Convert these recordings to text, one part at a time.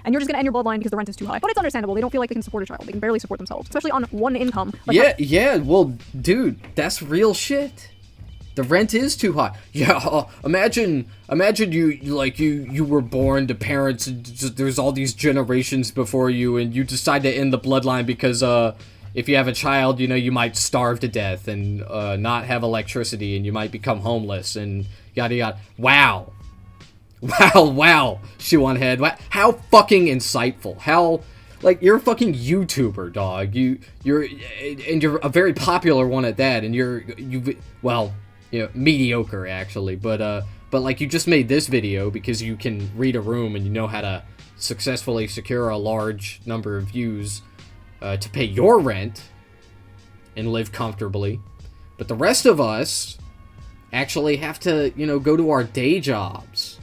and you're just gonna end your bloodline because the rent is too high. But it's understandable. They don't feel like they can support a child. They can barely support themselves, especially on one income. Like yeah. Well, dude, that's real shit. The rent is too high. Yeah, imagine you were born to parents, and there's all these generations before you, and you decide to end the bloodline because if you have a child, you might starve to death and not have electricity, and you might become homeless and yada yada. Wow, Shoe-on-Head. How fucking insightful. How, like, you're a fucking YouTuber, dog. You're a very popular one at that, and well, mediocre actually, but like, you just made this video because you can read a room and you know how to successfully secure a large number of views to pay your rent and live comfortably. But the rest of us actually have to, go to our day jobs,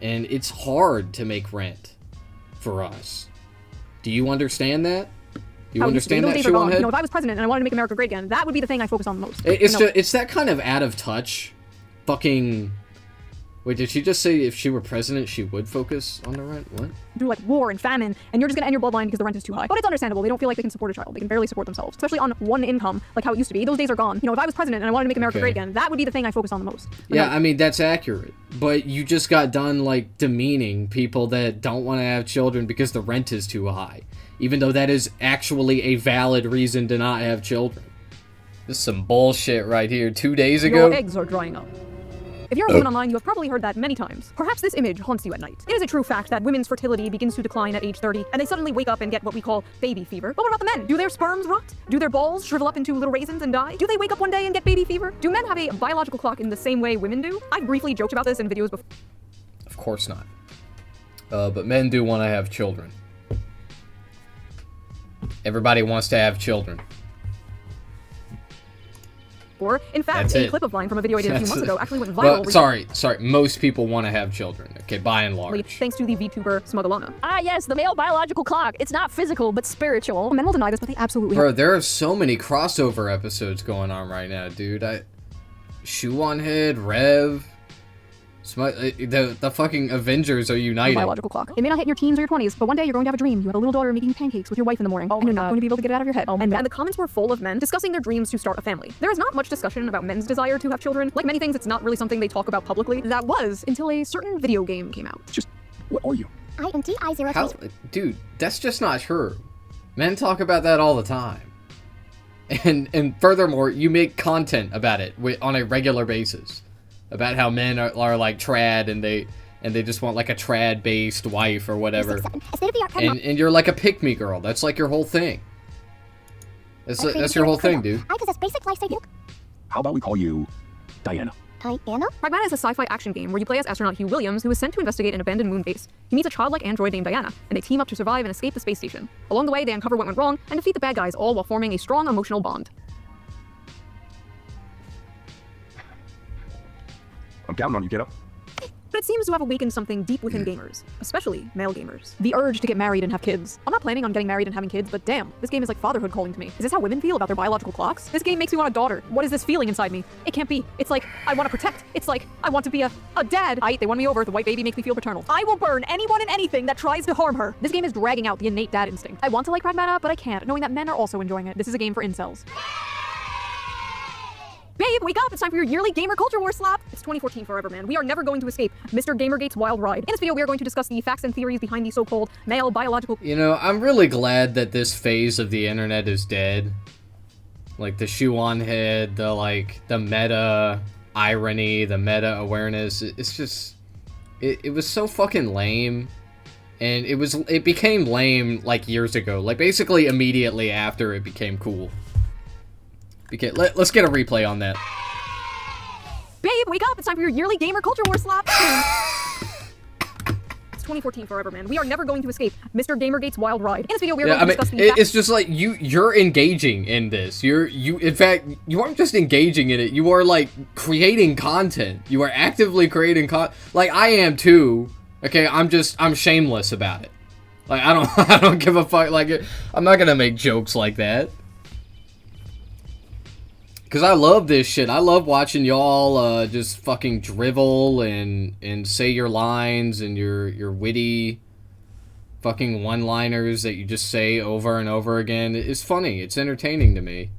and it's hard to make rent for us. Do you understand that? You understand that, Shoe-on-Head? If I was president and I wanted to make America great again, that would be the thing I focus on the most. It's that kind of out of touch, fucking. Wait, did she just say if she were president, she would focus on the rent? What? Through, like, war and famine, and you're just gonna end your bloodline because the rent is too high. But it's understandable. They don't feel like they can support a child. They can barely support themselves, especially on one income, like how it used to be. Those days are gone. If I was president and I wanted to make America great again, that would be the thing I focus on the most. I mean, that's accurate. But you just got done, like, demeaning people that don't want to have children because the rent is too high, even though that is actually a valid reason to not have children. This is some bullshit right here. 2 days ago. Your eggs are drying up. If you're a woman online, you have probably heard that many times. Perhaps this image haunts you at night. It is a true fact that women's fertility begins to decline at age 30, and they suddenly wake up and get what we call baby fever. But what about the men? Do their sperms rot? Do their balls shrivel up into little raisins and die? Do they wake up one day and get baby fever? Do men have a biological clock in the same way women do? I've briefly joked about this in videos before. Of course not. But men do want to have children. Everybody wants to have children. In fact, a clip of mine from a video I did a few months ago actually went viral. Well, sorry. Most people want to have children, okay, by and large. Thanks to the VTuber Smugalana. Ah, yes, the male biological clock. It's not physical, but spiritual. Men will deny this, but they absolutely Bro, there are so many crossover episodes going on right now, dude. Shoe-on-Head, Rev... The fucking Avengers are united. Biological clock. It may not hit your teens or your 20s, but one day you're going to have a dream. You have a little daughter making pancakes with your wife in the morning, and you're not going to be able to get it out of your head. And the comments were full of men discussing their dreams to start a family. There is not much discussion about men's desire to have children. Like many things, it's not really something they talk about publicly. That was until a certain video game came out. Just, what are you? I am TI-03. Dude, that's just not true. Men talk about that all the time. And furthermore, you make content about it on a regular basis. About how men are like trad, and they just want like a trad-based wife or whatever. And you're like a pick-me girl. That's like your whole thing. That's your whole thing, dude. I possess basic life saving. How about we call you Diana? Diana? Pragmata is a sci-fi action game where you play as astronaut Hugh Williams, who is sent to investigate an abandoned moon base. He meets a childlike android named Diana, and they team up to survive and escape the space station. Along the way, they uncover what went wrong and defeat the bad guys, all while forming a strong emotional bond. I'm counting on you, kiddo. But it seems to have awakened something deep within gamers, especially male gamers. The urge to get married and have kids. I'm not planning on getting married and having kids, but damn, this game is like fatherhood calling to me. Is this how women feel about their biological clocks? This game makes me want a daughter. What is this feeling inside me? It can't be. It's like, I want to protect. It's like, I want to be a dad. They won me over. The white baby makes me feel paternal. I will burn anyone and anything that tries to harm her. This game is dragging out the innate dad instinct. I want to like Pragmata, but I can't, knowing that men are also enjoying it. This is a game for incels. Babe, wake up! It's time for your yearly gamer culture war slap! It's 2014 forever, man. We are never going to escape Mr. Gamergate's wild ride. In this video, we are going to discuss the facts and theories behind the so-called male biological... I'm really glad that this phase of the internet is dead. Like, the Shoe-on-Head, the meta irony, the meta awareness. It's just... It was so fucking lame. And it became lame, like, years ago. Like, basically immediately after it became cool. Okay, let's get a replay on that. Babe, wake up! It's time for your yearly gamer culture war slap! It's 2014 forever, man. We are never going to escape Mr. Gamergate's wild ride. In this video, we are going to discuss the facts. It's just like, you're engaging in this. In fact, you aren't just engaging in it, you are, like, creating content. You are actively creating content. Like, I am too. Okay, I'm shameless about it. Like, I don't give a fuck. Like, I'm not gonna make jokes like that. Because I love this shit. I love watching y'all just fucking drivel and say your lines and your witty fucking one-liners that you just say over and over again is funny. It's entertaining to me.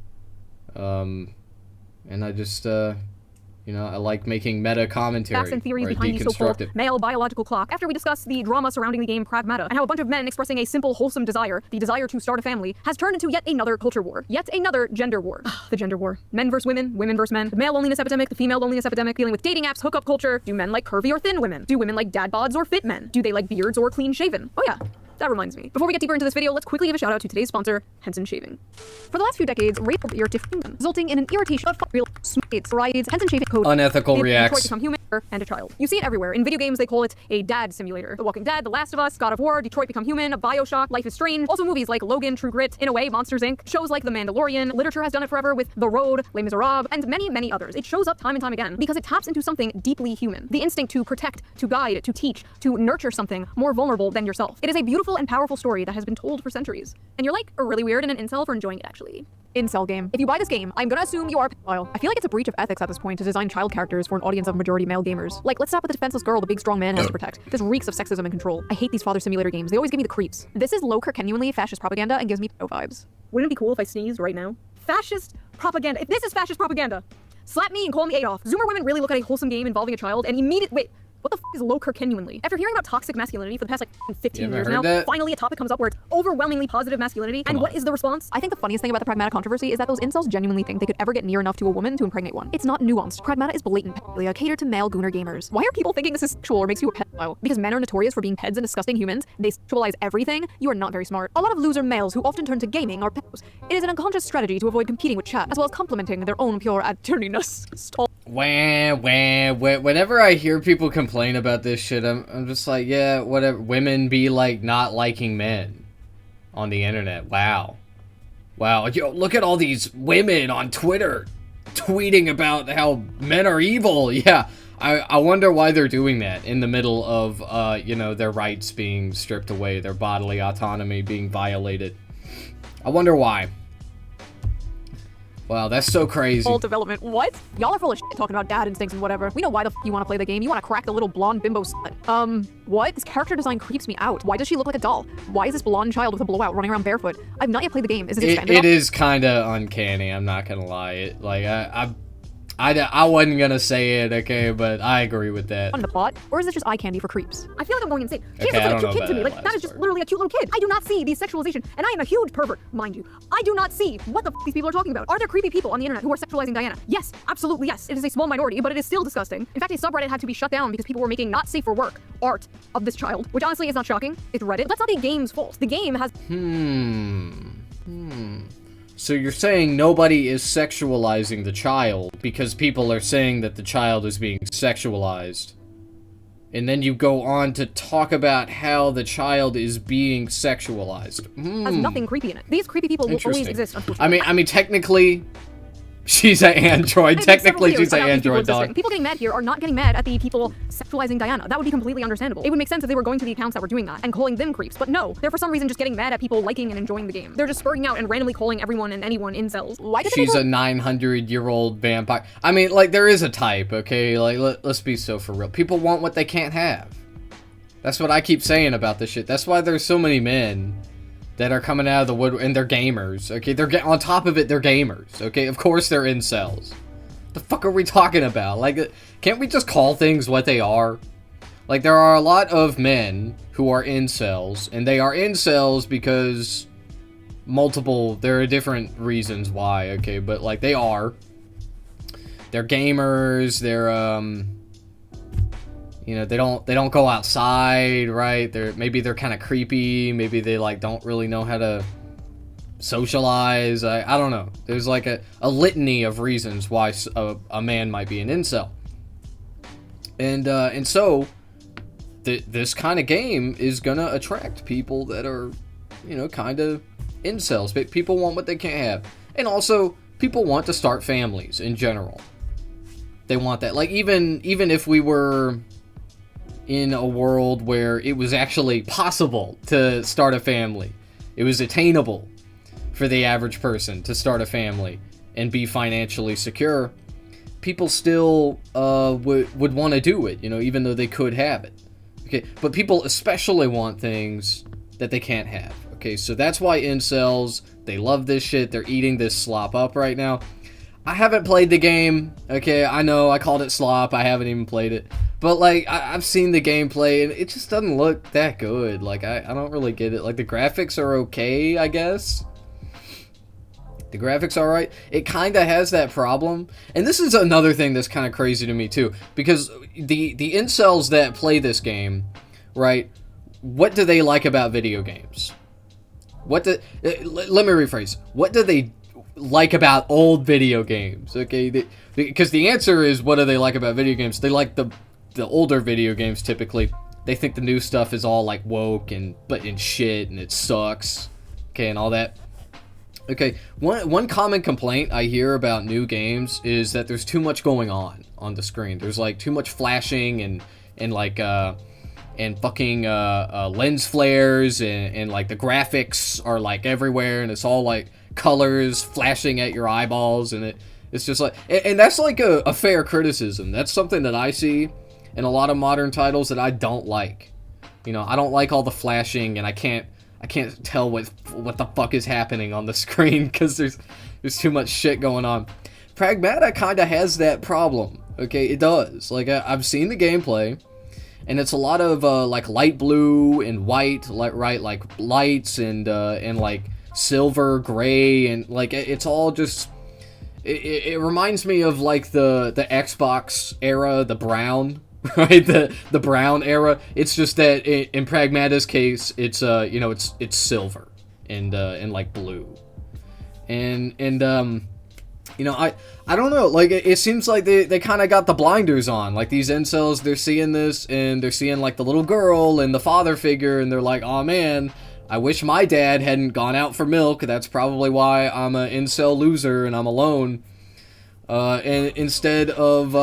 And I just, you know, I like making meta commentary. Facts and theories where I behind the deconstruct so-called it. male biological clock. After we discuss the drama surrounding the game Pragmata and how a bunch of men expressing a simple, wholesome desire, the desire to start a family, has turned into yet another culture war, yet another gender war. The gender war. Men versus women, women versus men, the male loneliness epidemic, the female loneliness epidemic, dealing with dating apps, hookup culture. Do men like curvy or thin women? Do women like dad bods or fit men? Do they like beards or clean shaven? Oh yeah. That reminds me. Before we get deeper into this video, let's quickly give a shout out to today's sponsor, Henson Shaving. For the last few decades, rape beer different, resulting in an irritation of real smites, rides, Henson Shaving code. Unethical Detroit reacts. become human and a child. You see it everywhere. In video games, they call it a dad simulator. The Walking Dead, The Last of Us, God of War, Detroit Become Human, Bioshock, Life is Strange. Also movies like Logan, True Grit, In a Way, Monsters Inc. Shows like The Mandalorian. Literature has done it forever with The Road, Les Miserables, and many, many others. It shows up time and time again because it taps into something deeply human. The instinct to protect, to guide, to teach, to nurture something more vulnerable than yourself. It is a beautiful and powerful story that has been told for centuries. And you're like really weird and an incel for enjoying it, actually. Incel game. If you buy this game, I'm gonna assume you are a pedophile. I feel like it's a breach of ethics at this point to design child characters for an audience of majority male gamers. Like, let's stop with the defenseless girl the big strong man has to protect. This reeks of sexism and control. I hate these father simulator games. They always give me the creeps. This is low genuinely fascist propaganda and gives me pedo vibes. Wouldn't it be cool if I sneezed right now? Fascist propaganda. If this is fascist propaganda, slap me and call me Adolf. Zoomer women really look at a wholesome game involving a child and wait. What the f is low genuinely? After hearing about toxic masculinity for the past like 15 years now, finally a topic comes up where it's overwhelmingly positive masculinity. And what is the response? I think the funniest thing about the Pragmata controversy is that those incels genuinely think they could ever get near enough to a woman to impregnate one. It's not nuanced. Pragmata is blatant pedophilia catered to male gooner gamers. Why are people thinking this is sexual or makes you a pedophile? Because men are notorious for being peds and disgusting humans. They sexualize everything. You are not very smart. A lot of loser males who often turn to gaming are pedos. It is an unconscious strategy to avoid competing with chat, as well as complementing their own pure adturnyness. Whenever I hear people complain about this shit, I'm just like, yeah, whatever. Women be like not liking men on the internet. Wow. Yo, look at all these women on Twitter tweeting about how men are evil. Yeah, I wonder why they're doing that in the middle of, you know, their rights being stripped away, their bodily autonomy being violated. I wonder why. Wow, that's so crazy. All development. What? Y'all are full of shit talking about dad instincts and whatever. We know why the f you want to play the game. You want to crack the little blonde bimbo slut. What? This character design creeps me out. Why does she look like a doll? Why is this blonde child with a blowout running around barefoot? I've not yet played the game. Is it expanded? It is kind of uncanny. I'm not gonna lie. I wasn't gonna say it, okay, but I agree with that. On the plot, or is this just eye candy for creeps? I feel like I'm going insane. She Okay, is I like a don't cute know kid to me. about Like that that is last just part. literally a cute little kid. I do not see the sexualization, and I am a huge pervert, mind you. I do not see what the f these people are talking about. Are there creepy people on the internet who are sexualizing Diana? Yes, absolutely yes. It is a small minority, but it is still disgusting. In fact, a subreddit had to be shut down because people were making not safe for work art of this child, which honestly is not shocking. It's Reddit. That's not the game's fault. The game has. So you're saying nobody is sexualizing the child because people are saying that the child is being sexualized. And then you go on to talk about how the child is being sexualized. Has nothing creepy in it. These creepy people will always exist, unfortunately. I mean, technically, she's an android. Technically, she's an android dog. People getting mad here are not getting mad at the people sexualizing Diana. That would be completely understandable. It would make sense if they were going to the accounts that were doing that and calling them creeps. But no, they're for some reason just getting mad at people liking and enjoying the game. They're just spurting out and randomly calling everyone and anyone incels. Why do She's a 900-year-old vampire. I mean, like, there is a type, okay? Like, let's be so for real. People want what they can't have. That's what I keep saying about this shit. That's why there's so many men that are coming out of the wood, and they're gamers, okay? They're on top of it, they're gamers, okay? Of course they're incels. The fuck are we talking about? Like, can't we just call things what they are? Like, there are a lot of men who are incels, and they are incels because there are different reasons why, okay? But, like, they are. They're gamers, they're, you know, they don't go outside, right? Maybe they're kind of creepy. Maybe they like don't really know how to socialize. I don't know. There's like a litany of reasons why a man might be an incel. And so this kind of game is gonna attract people that are, you know, kind of incels. People want what they can't have, and also people want to start families in general. They want that. Like even if we were in a world where it was actually possible to start a family, it was attainable for the average person to start a family and be financially secure, people still would want to do it, you know, even though they could have it. Okay, but people especially want things that they can't have. Okay, so that's why incels, they love this shit. They're eating this slop up right now. I haven't played the game. Okay, I know I called it slop. I haven't even played it. But, like, I've seen the gameplay, and it just doesn't look that good. Like, I don't really get it. Like, the graphics are okay, I guess. The graphics are alright. It kind of has that problem. And this is another thing that's kind of crazy to me, too. Because the incels that play this game, right, what do they like about video games? Let me rephrase. What do they like about old video games? Okay, because the answer is, what do they like about video games? They like the older video games typically. They think the new stuff is all like woke and shit and it sucks. Okay, and all that. Okay, one common complaint I hear about new games is that there's too much going on the screen. There's like too much flashing and fucking lens flares and like the graphics are like everywhere and it's all like colors flashing at your eyeballs and it's just like, and that's like a fair criticism. That's something that I see in a lot of modern titles that I don't like. You know, I don't like all the flashing and I can't tell what the fuck is happening on the screen because there's too much shit going on. Pragmata kind of has that problem. Okay, it does. Like I've seen the gameplay, and it's a lot of like light blue and white, like lights and like silver, gray, and like it's all just. It reminds me of like the Xbox era, the brown. Right, the brown era. It's just that in Pragmata's case, it's you know, it's silver and like blue, and you know, I don't know, like it seems like they kind of got the blinders on. Like these incels, they're seeing this and they're seeing like the little girl and the father figure, and they're like, oh man, I wish my dad hadn't gone out for milk. That's probably why I'm an incel loser and I'm alone. And instead of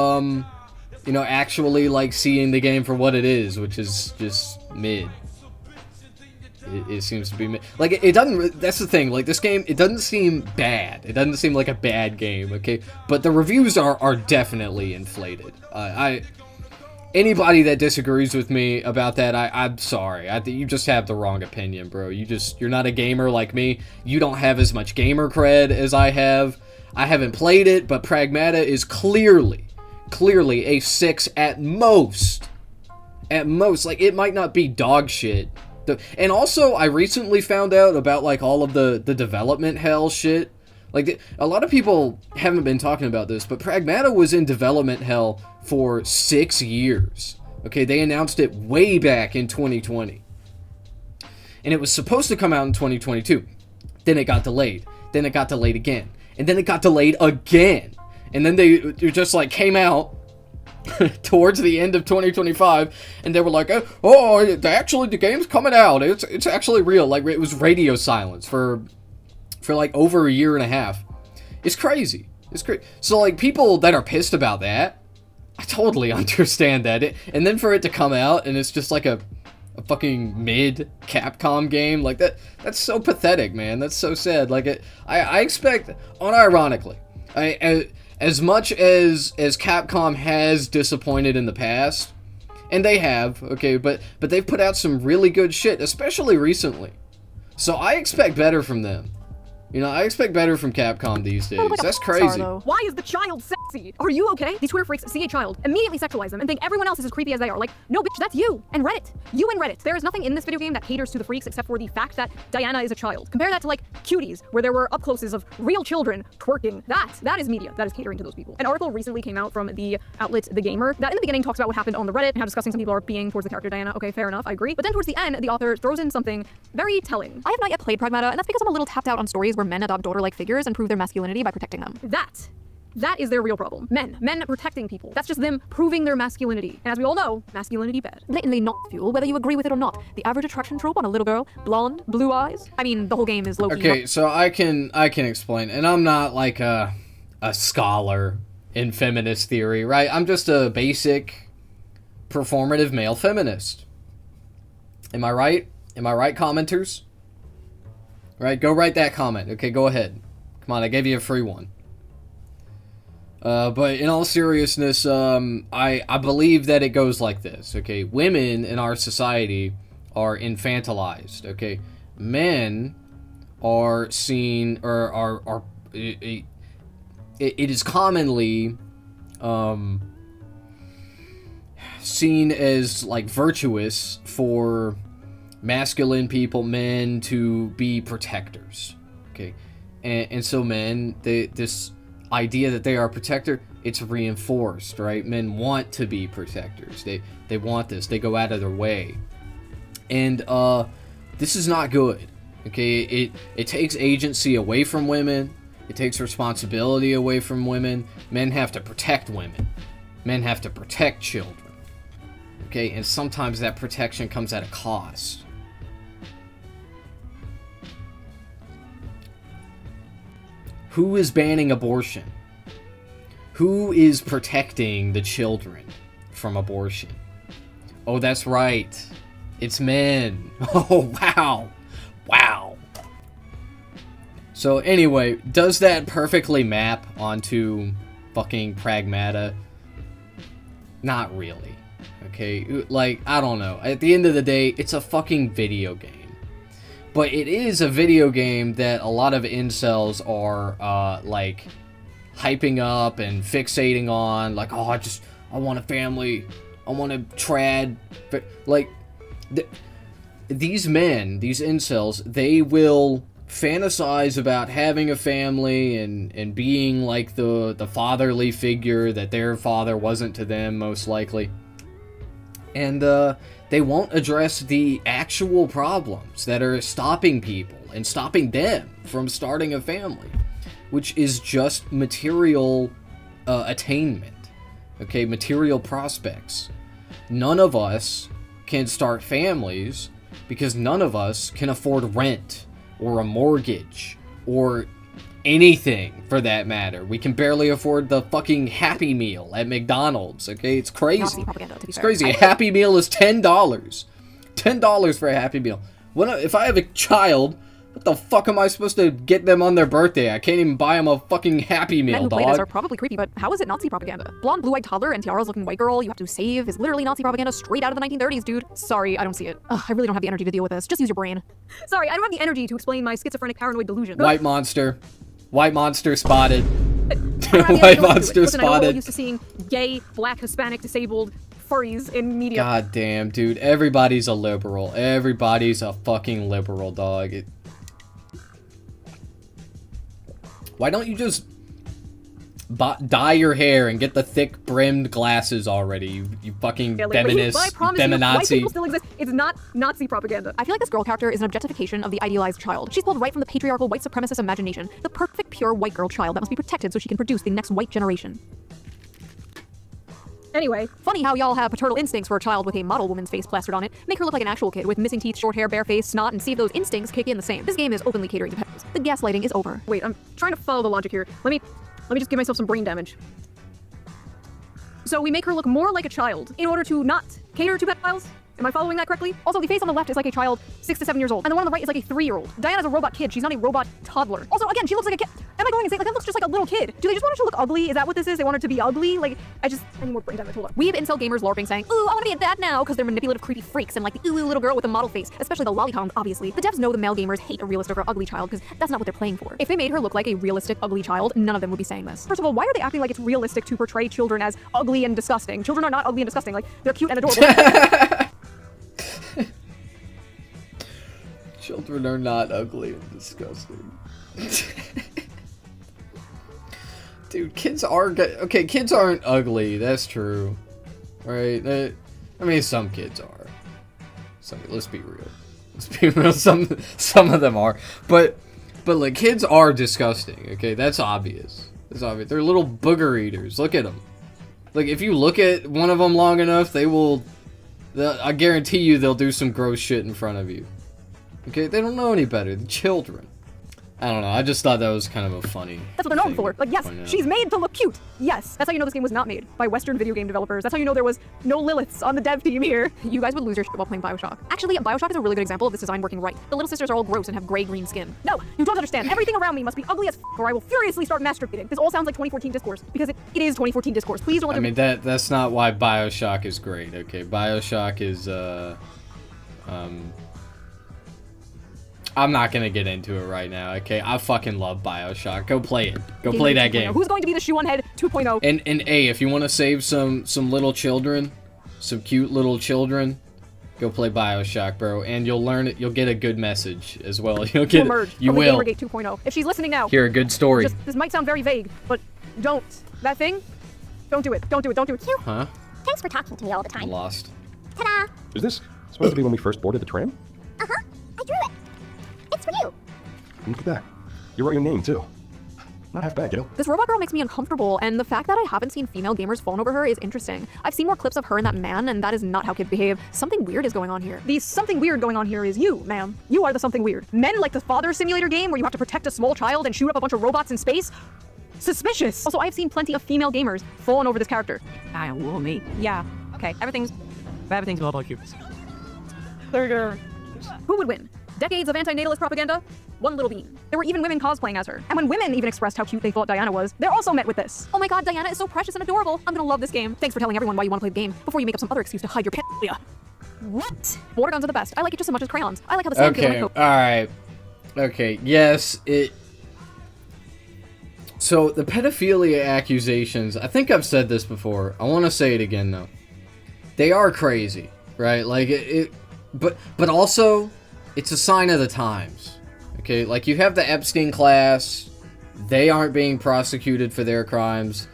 you know, actually, like, seeing the game for what it is, which is just mid. It seems to be mid. Like, it doesn't, that's the thing, like, this game, it doesn't seem bad. It doesn't seem like a bad game, okay? But the reviews are definitely inflated. Anybody that disagrees with me about that, I'm sorry. You just have the wrong opinion, bro. You're not a gamer like me. You don't have as much gamer cred as I have. I haven't played it, but Pragmata is clearly a 6 at most. At most. Like, it might not be dog shit. And also, I recently found out about, like, all of the development hell shit. Like, a lot of people haven't been talking about this, but Pragmata was in development hell for 6 years. Okay, they announced it way back in 2020. And it was supposed to come out in 2022. Then it got delayed. Then it got delayed again. And then it got delayed again. And then they just, like, came out towards the end of 2025, and they were like, oh, actually, the game's coming out. It's actually real. Like, it was radio silence for like, over a year and a half. It's crazy. It's crazy. So, like, people that are pissed about that, I totally understand that. And then for it to come out, and it's just, like, a fucking mid Capcom game, like, that's so pathetic, man. That's so sad. Like, I expect, unironically, as much as Capcom has disappointed in the past, and they have, okay, but they've put out some really good shit, especially recently. So I expect better from them. You know, I expect better from Capcom these days. That's crazy. Why is the child sexy? Are you okay? These Twitter freaks see a child, immediately sexualize them, and think everyone else is as creepy as they are. Like, no, bitch, that's you. And Reddit. You and Reddit. There is nothing in this video game that caters to the freaks except for the fact that Diana is a child. Compare that to, like, Cuties, where there were up-closes of real children twerking. That is media. That is catering to those people. An article recently came out from the outlet The Gamer that in the beginning talks about what happened on the Reddit and how disgusting some people are being towards the character Diana. Okay, fair enough, I agree. But then towards the end, the author throws in something very telling. I have not yet played Pragmata, and that's because I'm a little tapped out on stories where men adopt daughter-like figures and prove their masculinity by protecting them. That is their real problem. Men protecting people. That's just them proving their masculinity. And as we all know, masculinity bad. Blatantly not fuel, whether you agree with it or not. The average attraction trope on a little girl, blonde, blue eyes. I mean, the whole game is low-key. Okay, so I can explain, and I'm not like a scholar in feminist theory, right? I'm just a basic performative male feminist. Am I right? Am I right, commenters? Right, go write that comment. Okay, go ahead. Come on, I gave you a free one. But in all seriousness, I believe that it goes like this, okay? Women in our society are infantilized, okay? Men are seen, or are it is commonly seen as like virtuous for masculine people, men, to be protectors, okay? And so men, this idea that they are a protector, it's reinforced, right? Men want to be protectors. They want this. They go out of their way. And this is not good. Okay, it takes agency away from women. It takes responsibility away from women. Men have to protect women. Men have to protect children. Okay, and sometimes that protection comes at a cost. Who is banning abortion? Who is protecting the children from abortion? Oh, that's right. It's men. Oh, wow. Wow. So anyway, does that perfectly map onto fucking Pragmata? Not really. Okay, like, I don't know. At the end of the day, it's a fucking video game. But it is a video game that a lot of incels are, like, hyping up and fixating on. Like, oh, I want a family. I want to trad. Like, these men, these incels, they will fantasize about having a family and being like the fatherly figure that their father wasn't to them, most likely. And they won't address the actual problems that are stopping people and stopping them from starting a family, which is just material attainment, okay, material prospects. None of us can start families because none of us can afford rent or a mortgage or anything for that matter. We can barely afford the fucking Happy Meal at McDonald's, okay? It's crazy. Nazi propaganda, to be It's fair. crazy. A Happy Meal is $10. $10 for a Happy Meal. If I have a child, what the fuck am I supposed to get them on their birthday? I can't even buy them a fucking Happy Men Meal, who play this are dog. probably creepy, but how is it Nazi propaganda? Blonde, blue-eyed toddler and tiaras looking white girl you have to save is literally Nazi propaganda straight out of the 1930s, dude. Sorry, I don't see it. Ugh, I really don't have the energy to deal with this. Just use your brain. Sorry, I don't have the energy to explain my schizophrenic paranoid delusion. White monster. White monster spotted. I don't have the energy White to do it. monster Listen, I know we're all spotted. used to seeing gay, black, Hispanic, disabled furries in media. God damn, dude. Everybody's a liberal. Everybody's a fucking liberal, dog. Why don't you just dye your hair and get the thick brimmed glasses already, you fucking Yeah, like, feminist, but I promise you, white feminazi. people still exist. It's not Nazi propaganda. I feel like this girl character is an objectification of the idealized child. She's pulled right from the patriarchal white supremacist imagination, the perfect pure white girl child that must be protected so she can produce the next white generation. Anyway, funny how y'all have paternal instincts for a child with a model woman's face plastered on it. Make her look like an actual kid with missing teeth, short hair, bare face, snot, and see if those instincts kick in the same. This game is openly catering to pedos. The gaslighting is over. Wait, I'm trying to follow the logic here. Let me just give myself some brain damage. So we make her look more like a child in order to not cater to pedophiles? Am I following that correctly? Also, the face on the left is like a child 6 to 7 years old, and the one on the right is like a 3-year-old. Diana's a robot kid. She's not a robot toddler. Also, again, she looks like a kid. Am I going insane? Like, that looks just like a little kid. Do they just want her to look ugly? Is that what this is? They want her to be ugly? Like, I need more brain damage. Hold on. We have incel gamers LARPing saying, ooh, I want to be that now, because they're manipulative, creepy freaks, and like the ooh little girl with a model face, especially the lollicons, obviously. The devs know the male gamers hate a realistic or ugly child, because that's not what they're playing for. If they made her look like a realistic, ugly child, none of them would be saying this. First of all, why are they acting like it's realistic to portray children as ugly and disgusting? Children are not ugly and disgusting. Like, they're cute and adorable. Children are not ugly and disgusting. Dude, kids are okay. Kids aren't ugly. That's true, right? I mean, some kids are. Let's be real. Let's be real. Some of them are, but like kids are disgusting. Okay, that's obvious. That's obvious. They're little booger eaters. Look at them. Like if you look at one of them long enough, I guarantee you they'll do some gross shit in front of you. Okay, they don't know any better. The children. I don't know. I just thought that was kind of a funny. That's what they're known thing for. to Like, yes, point out. she's made to look cute. Yes. That's how you know this game was not made by Western video game developers. That's how you know there was no Liliths on the dev team here. You guys would lose your shit while playing Bioshock. Actually, Bioshock is a really good example of this design working right. The little sisters are all gross and have gray-green skin. No, you don't understand. Everything around me must be ugly as f, or I will furiously start masturbating. This all sounds like 2014 discourse, because it is 2014 discourse. Please don't let I mean, that's not why Bioshock is great, okay? Bioshock is, I'm not gonna get into it right now, okay? I fucking love BioShock. Go play it. Go play that game. Who's going to be the shoe on head 2.0? And hey, if you want to save some little children, some cute little children, go play BioShock, bro. And you'll learn it. You'll get a good message as well. You'll get. You will. Gamergate 2.0. If she's listening now, hear a good story. This might sound very vague, but don't. That thing? Don't do it. Don't do it. Don't do it. Huh? Thanks for talking to me all the time. I'm lost. Ta-da! Is this supposed to be when we first boarded the tram? Uh-huh. I drew it. It's for you. Look at that. You wrote your name, too. Not half bad, kiddo. This robot girl makes me uncomfortable, and the fact that I haven't seen female gamers fawn over her is interesting. I've seen more clips of her and that man, and that is not how kids behave. Something weird is going on here. The something weird going on here is you, ma'am. You are the something weird. Men like the father simulator game where you have to protect a small child and shoot up a bunch of robots in space? Suspicious. Also, I've seen plenty of female gamers fawn over this character. Well, me. Yeah. Okay. Everything's all about cubes. Who would win? Decades of anti-natalist propaganda? One little bean. There were even women cosplaying as her. And when women even expressed how cute they thought Diana was, they're also met with this. Oh my god, Diana is so precious and adorable. I'm gonna love this game. Thanks for telling everyone why you want to play the game before you make up some other excuse to hide your pedophilia. What? Water guns are the best. I like it just as much as crayons. I like how the sand feels Okay, like alright. Okay, yes, So, the pedophilia accusations, I think I've said this before. I want to say it again, though. They are crazy, right? Like, but also, it's a sign of the times. Okay, like, you have the Epstein class. They aren't being prosecuted for their crimes.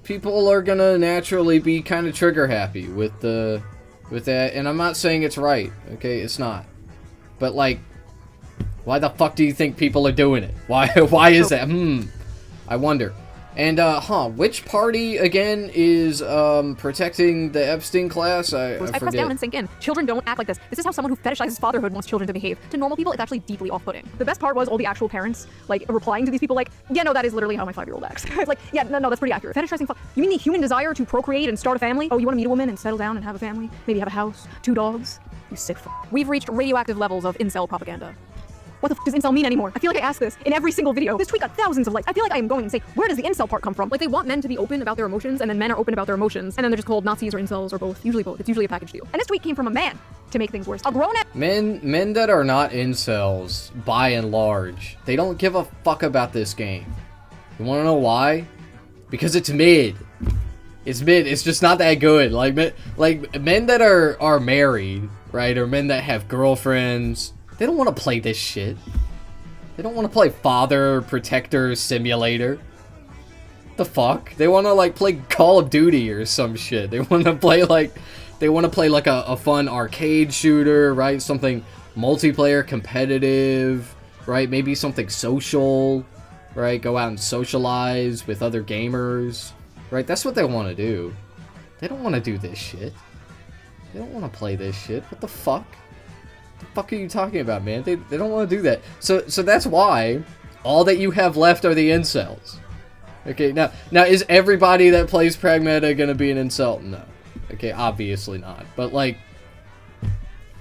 People are gonna naturally be kind of trigger happy with that. And I'm not saying it's right. Okay, it's not. But, like, why the fuck do you think people are doing it? Why is that? I wonder. And, which party, again, is, protecting the Epstein class? I press forget. down and sink in. Children don't act like this. This is how someone who fetishizes fatherhood wants children to behave. To normal people, it's actually deeply off-putting. The best part was all the actual parents, like, replying to these people like, yeah, no, that is literally how my 5-year-old acts. It's like, yeah, no, that's pretty accurate. Fetishizing you mean the human desire to procreate and start a family? Oh, you want to meet a woman and settle down and have a family? Maybe have a house? 2 dogs? You sick We've reached radioactive levels of incel propaganda. What the f does incel mean anymore? I feel like I ask this in every single video. This tweet got thousands of likes. I feel like I am going to say, where does the incel part come from? Like, they want men to be open about their emotions, and then men are open about their emotions, and then they're just called Nazis or incels or both. Usually both. It's usually a package deal. And this tweet came from a man to make things worse. A grown Men that are not incels, by and large, they don't give a fuck about this game. You wanna know why? Because it's mid. It's mid. It's just not that good. Like men that are married, right, or men that have girlfriends, they don't want to play this shit. They don't want to play Father Protector Simulator. The fuck? They want to like play Call of Duty or some shit. They want to play like a fun arcade shooter, right? Something multiplayer competitive, right? Maybe something social, right? Go out and socialize with other gamers, right? That's what they want to do. They don't want to do this shit. They don't want to play this shit. What the fuck? What the fuck are you talking about, man? They don't want to do that. So that's why all that you have left are the incels. Okay, now is everybody that plays Pragmata gonna be an incel? No. Okay, obviously not. But like,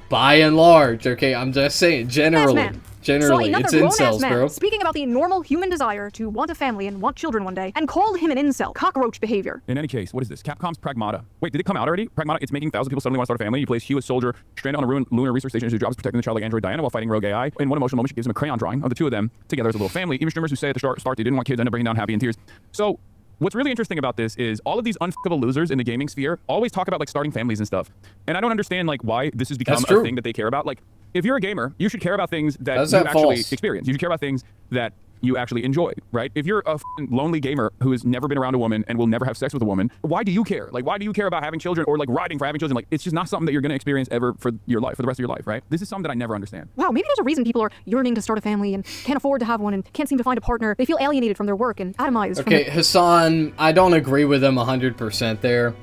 by and large, okay, I'm just saying, generally, it's incels, bro. Speaking about the normal human desire to want a family and want children one day, and called him an incel. Cockroach behavior. In any case, what is this? Capcom's Pragmata. Wait, did it come out already? Pragmata, it's making thousands of people suddenly want to start a family. You place Hugh, a soldier, stranded on a ruined lunar research station. His job is protecting the childlike android Diana while fighting rogue AI. In one emotional moment, she gives him a crayon drawing of the two of them together as a little family. Even streamers who say at the start they didn't want kids end up bringing down happy in tears. So, what's really interesting about this is all of these unfuckable losers in the gaming sphere always talk about like starting families and stuff. And I don't understand like why this has become a thing that they care about. Like, if you're a gamer, you should care about things that you actually experience. You should care about things that you actually enjoy, right? If you're a lonely gamer who has never been around a woman and will never have sex with a woman, why do you care? Like, why do you care about having children or like riding for having children? Like, it's just not something that you're going to experience ever for your life, for the rest of your life, right? This is something that I never understand. Wow, maybe there's a reason people are yearning to start a family and can't afford to have one and can't seem to find a partner. They feel alienated from their work and atomized. Okay, HASAN, I don't agree with him 100% there,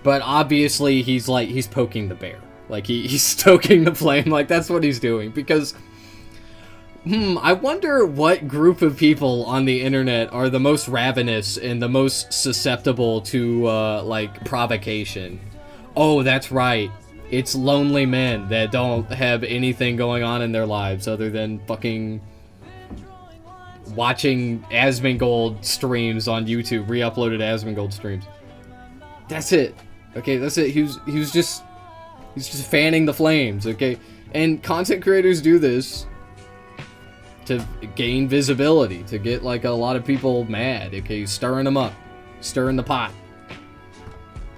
but obviously he's poking the bear. Like, he's stoking the flame, like, that's what he's doing, because, I wonder what group of people on the internet are the most ravenous and the most susceptible to, like, provocation. Oh, that's right. It's lonely men that don't have anything going on in their lives other than fucking watching Asmongold streams on YouTube, re-uploaded Asmongold streams. That's it. Okay, that's it. He was just He's just fanning the flames, okay? And content creators do this to gain visibility, to get like a lot of people mad, okay? Stirring them up, stirring the pot.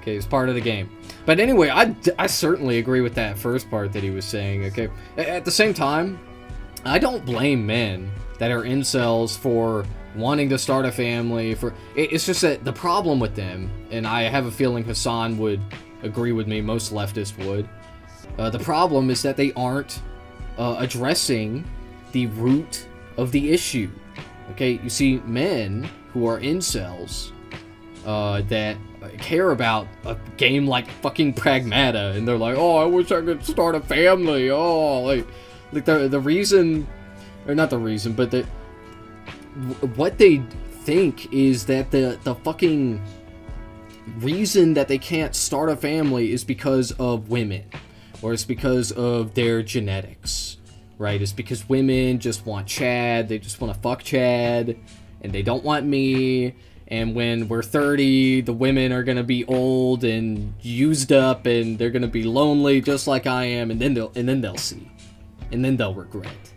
Okay, it's part of the game. But anyway, I certainly agree with that first part that he was saying, okay? At the same time, I don't blame men that are incels for wanting to start a family. It's just that the problem with them, and I have a feeling HASAN would agree with me, most leftists would, the problem is that they aren't addressing the root of the issue. Okay, you see, men who are incels that care about a game like fucking Pragmata, and they're like, oh, I wish I could start a family. Oh, like the reason, or not the reason, but what they think is that the fucking reason that they can't start a family is because of women, or it's because of their genetics, right? It's because women just want Chad, they just want to fuck Chad, and they don't want me. And when we're 30, the women are gonna be old and used up, and they're gonna be lonely just like I am, and then they'll see, and then they'll regret.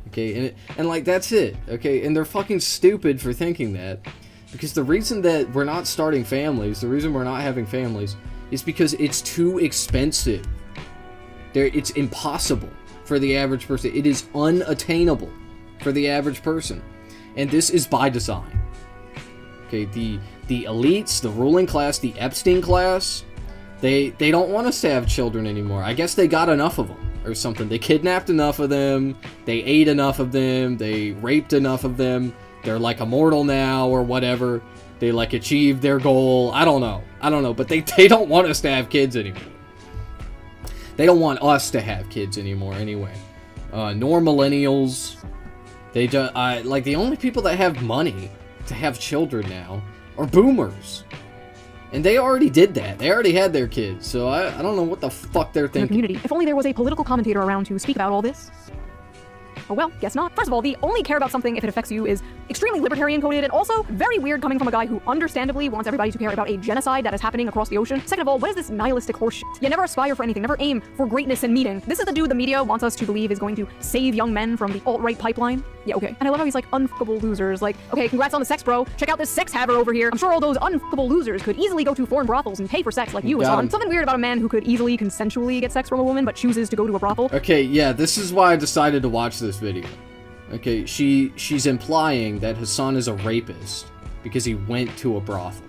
Okay, and like that's it. Okay, and they're fucking stupid for thinking that, because the reason that we're not starting families, the reason we're not having families, is because it's too expensive. It's impossible for the average person. It is unattainable for the average person, and this is by design. Okay, the elites, the ruling class, the Epstein class, they don't want us to have children anymore. I guess they got enough of them or something. They kidnapped enough of them, they ate enough of them, they raped enough of them. They're like immortal now or whatever. They like achieved their goal. I don't know, but they don't want us to have kids anymore. They don't want us to have kids anymore anyway. Nor millennials. They just like the only people that have money to have children now are boomers, and they already did that. They already had their kids, so I don't know what the fuck they're In the thinking. community. If only there was a political commentator around to speak about all this. Oh well, guess not. First of all, the only care about something if it affects you is extremely libertarian coded, and also very weird coming from a guy who understandably wants everybody to care about a genocide that is happening across the ocean. Second of all, what is this nihilistic horseshit? You never aspire for anything, never aim for greatness and meaning. This is the dude the media wants us to believe is going to save young men from the alt-right pipeline. Yeah, okay. And I love how he's like, unfuckable losers. Like, okay, congrats on the sex, bro. Check out this sex haver over here. I'm sure all those unfuckable losers could easily go to foreign brothels and pay for sex like you, Got him. Hassan. Something weird about a man who could easily consensually get sex from a woman but chooses to go to a brothel. Okay, yeah, this is why I decided to watch this video. Okay, she's implying that HASAN is a rapist because he went to a brothel.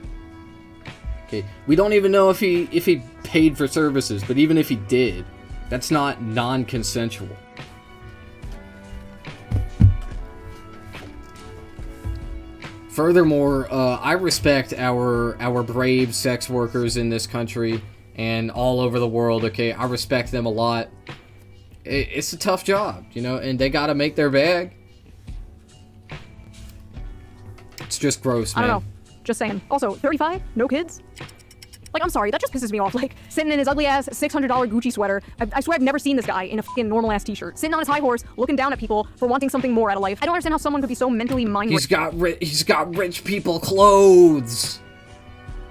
Okay, we don't even know if he paid for services, but even if he did, that's not non-consensual. Furthermore, I respect our brave sex workers in this country and all over the world, okay? I respect them a lot. It's a tough job, you know, and they gotta make their bag. It's just gross, man. I don't know. Just saying. Also, 35? No kids? Like, I'm sorry, that just pisses me off. Like, sitting in his ugly-ass $600 Gucci sweater. I swear I've never seen this guy in a fucking normal-ass t-shirt. Sitting on his high horse, looking down at people for wanting something more out of life. I don't understand how someone could be so mentally He's got rich people clothes.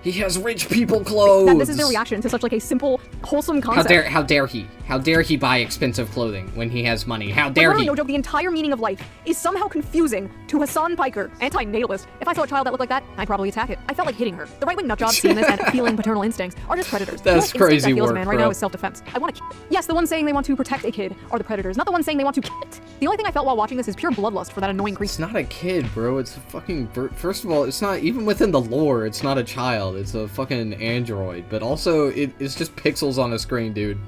He has rich people clothes. That this is their reaction to such like a simple, wholesome concept. How dare he? How dare he buy expensive clothing when he has money? How dare literally, he? no joke, the entire meaning of life is somehow confusing to Hassan Piker, anti-natalist. If I saw a child that looked like that, I'd probably attack it. I felt like hitting her. The right-wing nutjobs seeing this and feeling paternal instincts are just predators. That's The only crazy instinct I feel as a work, man right bro. now is self-defense. I want to kill it. Yes, the ones saying they want to protect a kid are the predators, not the ones saying they want to kill it. The only thing I felt while watching this is pure bloodlust for that annoying creature. It's not a kid, bro. It's a fucking... First of all, it's not... Even within the lore, it's not a child. It's a fucking android. But also, it's just pixels on a screen, dude.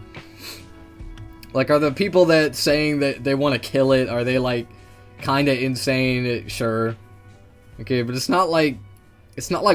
Like, are the people that saying that they want to kill it, are they, like, kind of insane? Sure. Okay, but it's not like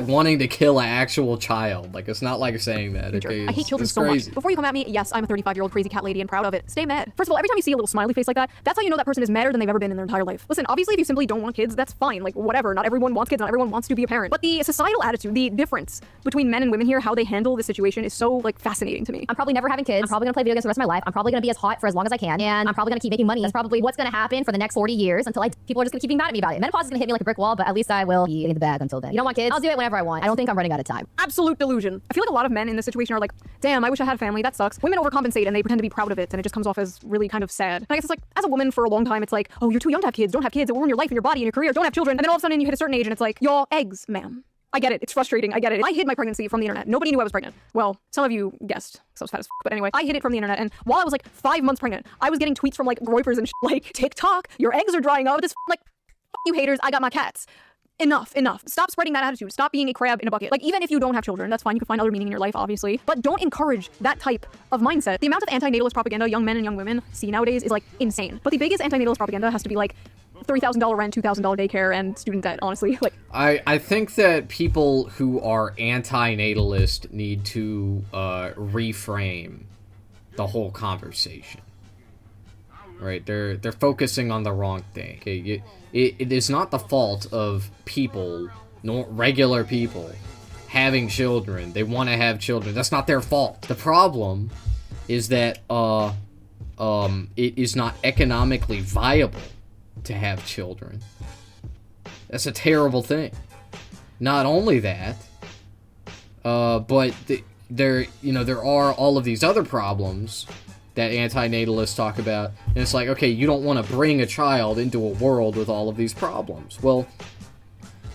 wanting to kill an actual child. Like, it's not like saying that, okay? I hate children it's so crazy. much. Before you come at me, yes, I'm a 35-year-old crazy cat lady and proud of it. Stay mad. First of all, every time you see a little smiley face like that, that's how you know that person is madder than they've ever been in their entire life. Listen, obviously, if you simply don't want kids, that's fine. Like, whatever. Not everyone wants kids. Not everyone wants to be a parent. But the societal attitude, the difference between men and women here, how they handle the situation is so, like, fascinating to me. I'm probably never having kids. I'm probably gonna play video games the rest of my life. I'm probably gonna be as hot for as long as I can, and I'm probably gonna keep making money. That's probably what's gonna happen for the next 40 years until people are just gonna keep being mad at me about it. Menopause is gonna hit me like a brick wall, but at least I will be in the bag until then. You don't want kids? kids. I'll do it whenever I want. I don't think I'm running out of time. Absolute delusion. I feel like a lot of men in this situation are like, damn, I wish I had a family. That sucks. Women overcompensate and they pretend to be proud of it, and it just comes off as really kind of sad. And I guess it's like, as a woman for a long time, it's like, oh, you're too young to have kids. Don't have kids. It will ruin your life and your body and your career. Don't have children. And then all of a sudden you hit a certain age and it's like, you're eggs, ma'am. I get it. It's frustrating. I get it. I hid my pregnancy from the internet. Nobody knew I was pregnant. Well, some of you guessed, because I was fat as f. But anyway, I hid it from the internet. And while I was like 5 months pregnant, I was getting tweets from like groypers and shit like, TikTok, your eggs are drying up. This like, you haters, I got my cats. Enough. Stop spreading that attitude. Stop being a crab in a bucket. Like, even if you don't have children, that's fine. You can find other meaning in your life, obviously. But don't encourage that type of mindset. The amount of anti-natalist propaganda young men and young women see nowadays is like insane. But the biggest anti-natalist propaganda has to be like $3,000 rent, $2,000 daycare, and student debt, honestly. Like, I think that people who are anti-natalist need to reframe the whole conversation. Right? They're focusing on the wrong thing. Okay? It is not the fault of people, regular people, having children. They want to have children. That's not their fault. The problem is that it is not economically viable to have children. That's a terrible thing. Not only that, but there are all of these other problems that anti-natalists talk about, and it's like, okay, you don't want to bring a child into a world with all of these problems. Well,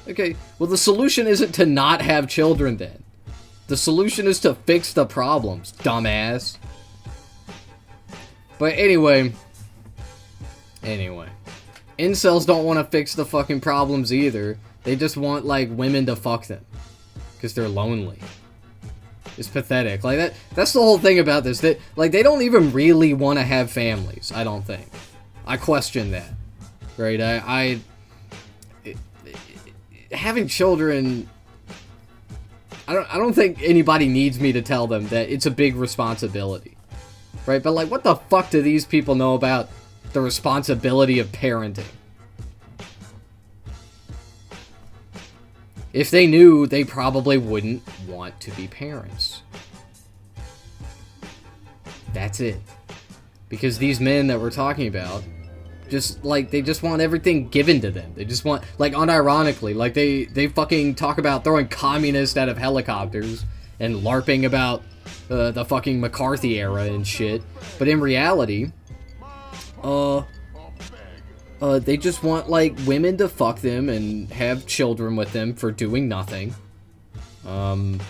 okay, well, the solution isn't to not have children then. The solution is to fix the problems, dumbass. But anyway, incels don't want to fix the fucking problems either. They just want, like, women to fuck them, because they're lonely. It's pathetic. Like, that's the whole thing about this. That, like, they don't even really want to have families, I don't think. I question that. Right? Having children, I don't think anybody needs me to tell them that it's a big responsibility. Right? But, like, what the fuck do these people know about the responsibility of parenting? If they knew, they probably wouldn't want to be parents. That's it. Because these men that we're talking about, just, like, they just want everything given to them. They just want, like, unironically, like, they fucking talk about throwing communists out of helicopters and LARPing about the fucking McCarthy era and shit. But in reality, they just want, like, women to fuck them and have children with them for doing nothing. And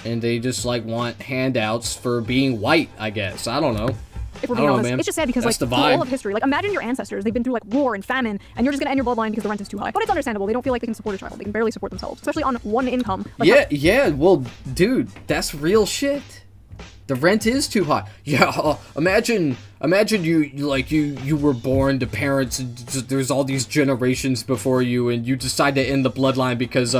they just, like, want handouts for being white, I guess. I don't know. if we're being honest, man. it's just sad because, That's like, through all of history, like, imagine your ancestors, they've been through, like, war and famine, and you're just gonna end your bloodline because the rent is too high. But it's understandable. They don't feel like they can support a child. They can barely support themselves, especially on one income. Like, yeah, well, dude, that's real shit. The rent is too high. Yeah, imagine you were born to parents, and there's all these generations before you, and you decide to end the bloodline because,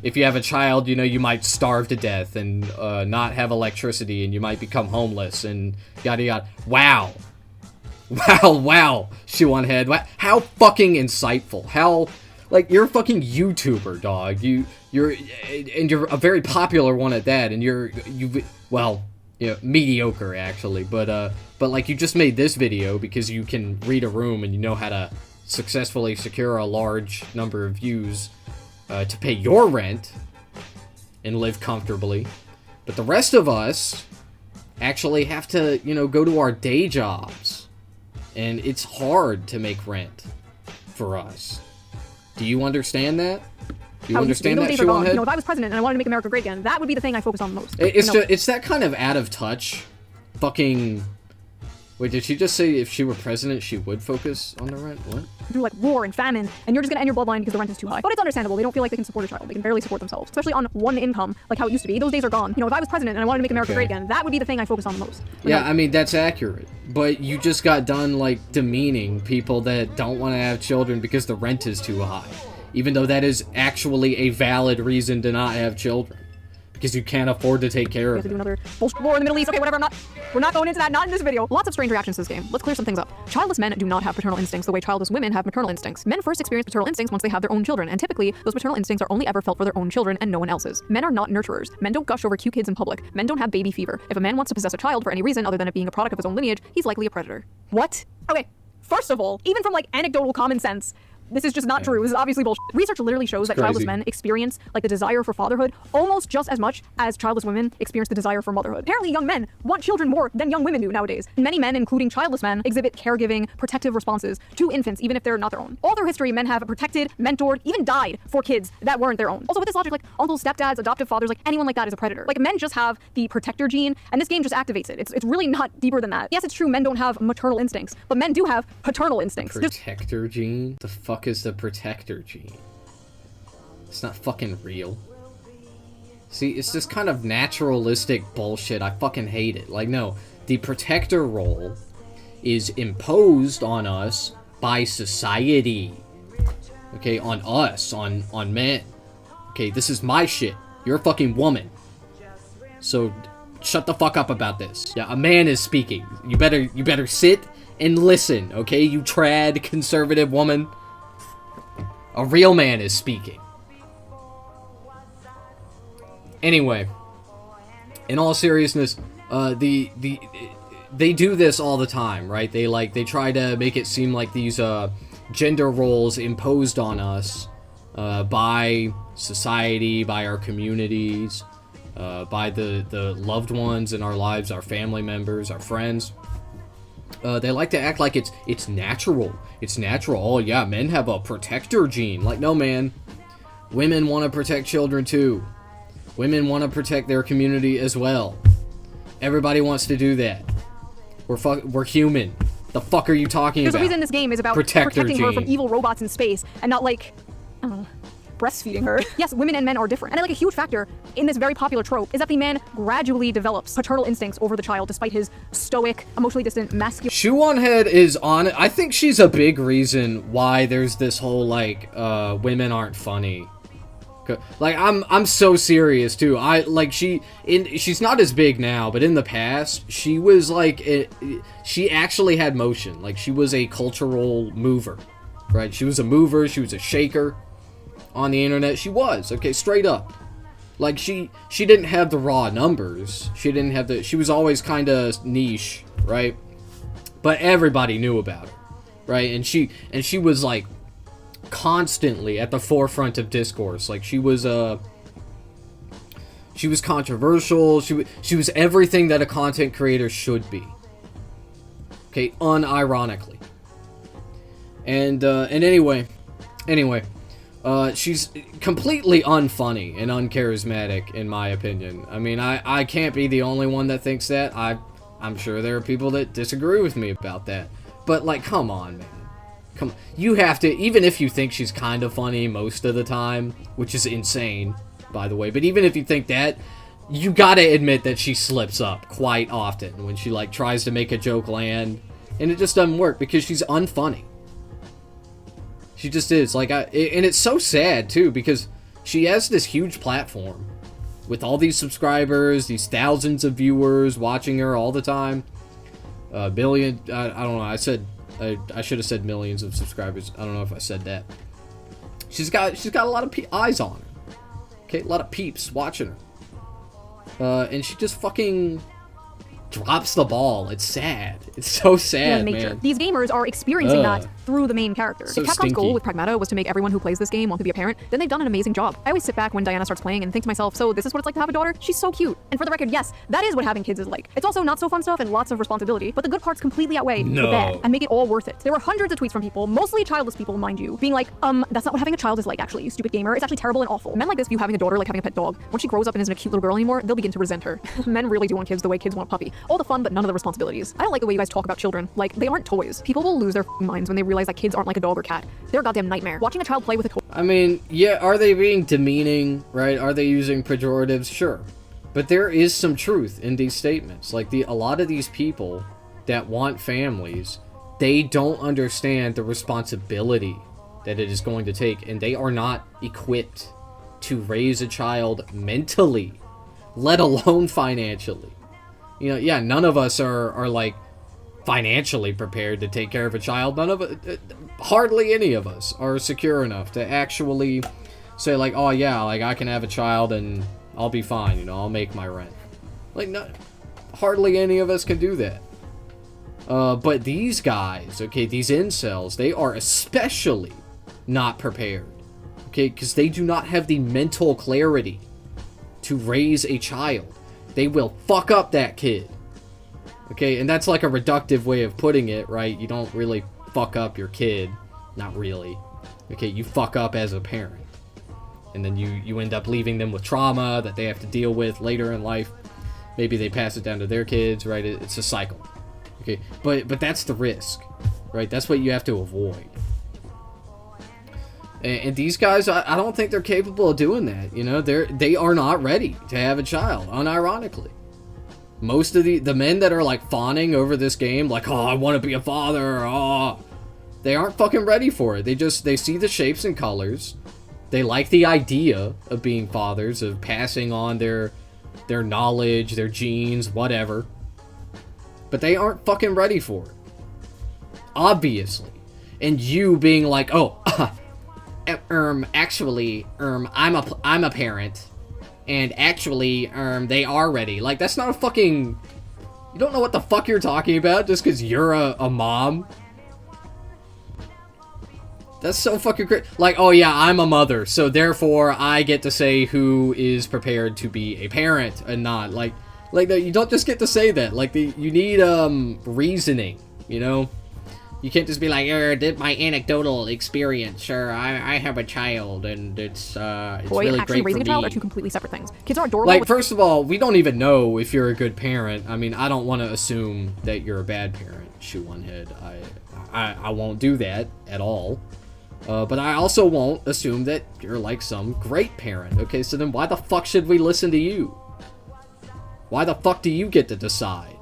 if you have a child, you know, you might starve to death and, not have electricity, and you might become homeless, and yada yada. Wow, shoe on head. How fucking insightful. How, like, you're a fucking YouTuber, dog. You're a very popular one at that, and well, you know, mediocre, actually, but like, you just made this video because you can read a room and you know how to successfully secure a large number of views to pay your rent and live comfortably. But the rest of us actually have to, you know, go to our day jobs, and it's hard to make rent for us. Do you understand that? Do you understand that, Shoe on Head? You know, if I was president and I wanted to make America great again, that would be the thing I focus on most. It's that kind of out of touch fucking... Wait, did she just say if she were president, she would focus on the rent? What? Through, like, war and famine, and you're just gonna end your bloodline because the rent is too high. But it's understandable. They don't feel like they can support a child. They can barely support themselves, especially on one income, like how it used to be. Those days are gone. You know, if I was president and I wanted to make America great again, that would be the thing I focus on the most. Yeah, I mean, that's accurate. But you just got done, like, demeaning people that don't want to have children because the rent is too high. Even though that is actually a valid reason to not have children. Because you can't afford to take care of it. We have to do another bullshit war in the Middle East. Okay, whatever, we're not going into that, not in this video. Lots of strange reactions to this game. Let's clear some things up. Childless men do not have paternal instincts the way childless women have maternal instincts. Men first experience paternal instincts once they have their own children, and typically, those maternal instincts are only ever felt for their own children and no one else's. Men are not nurturers. Men don't gush over cute kids in public. Men don't have baby fever. If a man wants to possess a child for any reason other than it being a product of his own lineage, he's likely a predator. What? Okay. First of all, even from, like, anecdotal common sense, This is just not true. This is obviously bullshit. Research literally shows that childless men experience like the desire for fatherhood almost just as much as childless women experience the desire for motherhood. Apparently, young men want children more than young women do nowadays. Many men, including childless men, exhibit caregiving, protective responses to infants, even if they're not their own. All through history, men have protected, mentored, even died for kids that weren't their own. Also, with this logic, like uncles, stepdads, adoptive fathers, like anyone like that is a predator. Like men just have the protector gene, and this game just activates it. It's really not deeper than that. Yes, it's true, men don't have maternal instincts, but men do have paternal instincts. Protector gene? The fuck is the protector gene? It's not fucking real. See, it's this kind of naturalistic bullshit. I fucking hate it. Like, no, the protector role is imposed on us by society. Okay, on us, on men. Okay, this is my shit. You're a fucking woman. So, shut the fuck up about this. Yeah, a man is speaking. You better sit and listen, okay, you trad conservative woman? A real man is speaking. Anyway, in all seriousness, they do this all the time, right? They try to make it seem like these gender roles imposed on us by society, by our communities, by the loved ones in our lives, our family members, our friends. They like to act like it's natural. It's natural. Oh yeah, men have a protector gene. Like, no, man. Women want to protect children too. Women want to protect their community as well. Everybody wants to do that. We're human. The fuck are you talking There's about? a reason this game is about protecting her from evil robots in space and not like, I don't know, breastfeeding her. Yes, women and men are different. And like a huge factor in this very popular trope is that the man gradually develops paternal instincts over the child despite his stoic, emotionally distant, masculine. Shoe on Head is on it. I think she's a big reason why there's this whole like women aren't funny. Like I'm so serious too. She's not as big now, but in the past she was like she actually had motion. Like she was a cultural mover, right? She was a mover. She was a shaker on the internet. She was okay, straight up. Like she didn't have the raw numbers. She was always kind of niche, right? But everybody knew about her, right? And she was like constantly at the forefront of discourse. Like she was controversial. She was everything that a content creator should be. Okay, unironically. And anyway, she's completely unfunny and uncharismatic in my opinion. I mean, I can't be the only one that thinks that. I'm sure there are people that disagree with me about that. But like, come on, man. Come, you have to, even if you think she's kind of funny most of the time, which is insane, by the way, but even if you think that, you gotta admit that she slips up quite often when she, like, tries to make a joke land, and it just doesn't work because she's unfunny. She just is. Like, and it's so sad, too, because she has this huge platform with all these subscribers, these thousands of viewers watching her all the time. Billion, I don't know, I should have said millions of subscribers. I don't know if I said that. She's got a lot of eyes on her. Okay, a lot of peeps watching her. And she just fucking drops the ball. It's sad. It's so sad, man. These gamers are experiencing that through the main character. So if Capcom's stinky. goal with Pragmata was to make everyone who plays this game want to be a parent, then they've done an amazing job. I always sit back when Diana starts playing and think to myself, so this is what it's like to have a daughter? She's so cute. And for the record, yes, that is what having kids is like. It's also not so fun stuff and lots of responsibility, but the good parts completely outweigh the bad and make it all worth it. There were hundreds of tweets from people, mostly childless people, mind you, being like, that's not what having a child is like, actually, you stupid gamer. It's actually terrible and awful. Men like this view having a daughter like having a pet dog. When she grows up and isn't a cute little girl anymore, they'll begin to resent her. Men really do want kids the way kids want a puppy. All the fun, but none of the responsibilities. I don't like the way you guys talk about children. Like, they aren't toys. People will lose their minds when they realize that kids aren't like a dog or cat. They're a goddamn nightmare. Watching a child play with a toy. I mean, yeah, are they being demeaning, right? Are they using pejoratives? Sure. But there is some truth in these statements. Like, a lot of these people that want families, they don't understand the responsibility that it is going to take, and they are not equipped to raise a child mentally, let alone financially. You know, yeah, none of us are like, financially prepared to take care of a child. None of it, hardly any of us are secure enough to actually say like, oh yeah, like I can have a child and I'll be fine, you know, I'll make my rent. Like, hardly any of us can do that. But these guys, okay, these incels, they are especially not prepared. Okay, because they do not have the mental clarity to raise a child. They will fuck up that kid. Okay, and that's like a reductive way of putting it, right? You don't really fuck up your kid. Not really. Okay, you fuck up as a parent. And then you end up leaving them with trauma that they have to deal with later in life. Maybe they pass it down to their kids, right? It's a cycle. Okay, but that's the risk, right? That's what you have to avoid. And these guys, I don't think they're capable of doing that. You know, they are not ready to have a child, unironically. Most of the men that are like fawning over this game, like, oh, I want to be a father, oh, they aren't fucking ready for it. They see the shapes and colors. They like the idea of being fathers, of passing on their knowledge, their genes, whatever. But they aren't fucking ready for it. Obviously. And you being like, oh, actually, I'm a parent, and actually, they are ready. Like, that's not a fucking... You don't know what the fuck you're talking about just because you're a mom. That's so fucking crazy. Like, oh yeah, I'm a mother, so therefore I get to say who is prepared to be a parent and not. Like you don't just get to say that. Like, you need reasoning, you know? You can't just be like, my anecdotal experience. Sure, I have a child, and it's Boy, really actually great raising for a child me. are two completely separate things. Kids are adorable. Like, first of all, we don't even know if you're a good parent. I mean, I don't want to assume that you're a bad parent. Shoe one head. I won't do that at all. But I also won't assume that you're like some great parent. Okay, so then why the fuck should we listen to you? Why the fuck do you get to decide?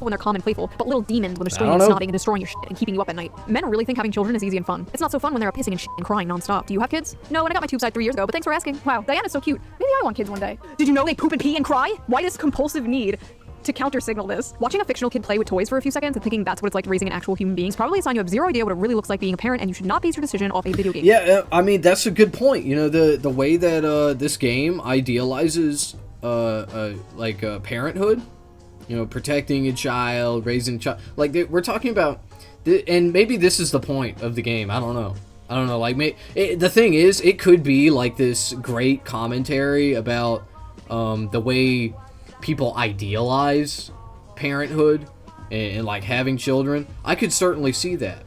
when they're calm and playful, but little demons when they're I screaming don't and know. snotting and destroying your shit and keeping you up at night. Men really think having children is easy and fun. It's not so fun when they're pissing and shit and crying nonstop. Do you have kids? No, and I got my tube side 3 years ago, but thanks for asking. Wow, Diana's so cute. Maybe I want kids one day. Did you know they poop and pee and cry? Why this compulsive need to counter-signal this? Watching a fictional kid play with toys for a few seconds and thinking that's what it's like raising an actual human being is probably a sign you have zero idea what it really looks like being a parent, and you should not base your decision off a video game. Yeah, I mean, that's a good point. You know, the way that this game idealizes parenthood, you know, protecting a child, raising a child, like we're talking about, and maybe this is the point of the game. I don't know. Like, the thing is, it could be like this great commentary about the way people idealize parenthood and like having children. I could certainly see that,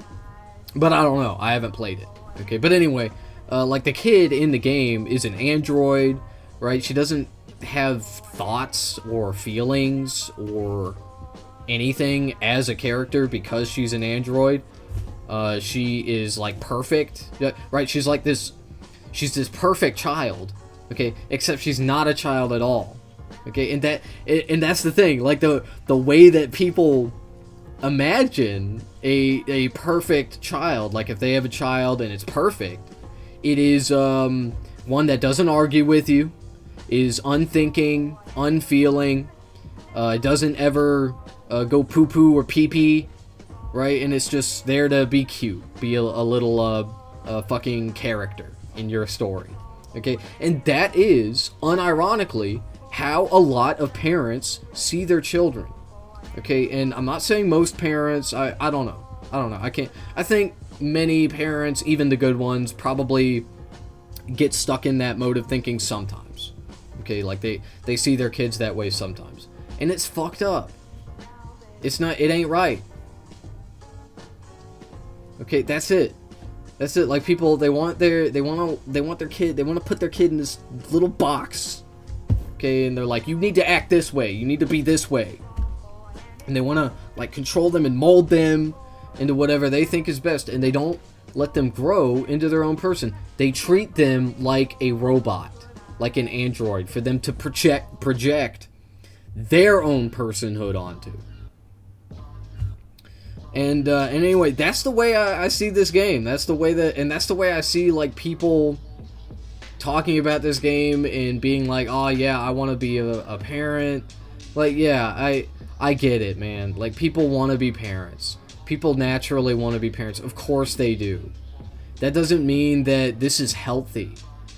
but I don't know. I haven't played it. Okay, but anyway, like the kid in the game is an android, right? She doesn't have thoughts or feelings or anything as a character because she's an android. She is like perfect, right? She's this perfect child, okay, except she's not a child at all. Okay, and that's the thing, like the way that people imagine a perfect child, like if they have a child and it's perfect, it is one that doesn't argue with you, is unthinking, unfeeling, doesn't ever go poo-poo or pee-pee, right? And it's just there to be cute, be a little fucking character in your story, okay? And that is, unironically, how a lot of parents see their children, okay? And I'm not saying most parents, I don't know, I think many parents, even the good ones, probably get stuck in that mode of thinking sometimes, okay? Like they see their kids that way sometimes, and it's fucked up. It ain't right. Okay, that's it. Like, people, they want their kid, they want to put their kid in this little box. Okay, and they're like, you need to act this way, you need to be this way, and they want to like control them and mold them into whatever they think is best, and they don't let them grow into their own person. They treat them like a robot, like an android, for them to project their own personhood onto. And anyway, that's the way I see this game. That's the way I see like people talking about this game and being like, oh yeah, I want to be a parent. Like, yeah, I get it, man. Like, people want to be parents. People naturally want to be parents. Of course they do. That doesn't mean that this is healthy.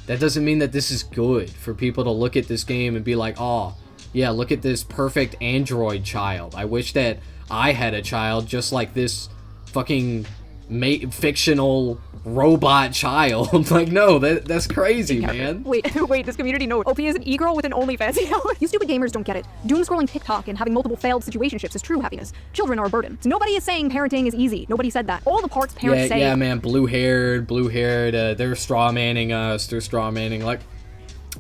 That doesn't mean that this is good for people to look at this game and be like, oh yeah, look at this perfect android child. I wish that I had a child just like this fucking fictional robot child. Like, no, that's crazy, man. Wait, this community knows. OP is an e-girl with an OnlyFans account. You stupid gamers don't get it. Doom scrolling TikTok and having multiple failed situationships is true happiness. Children are a burden. So nobody is saying parenting is easy. Nobody said that. All the parts parents say. Yeah, man, blue-haired, they're straw-manning us, they're straw-manning, like,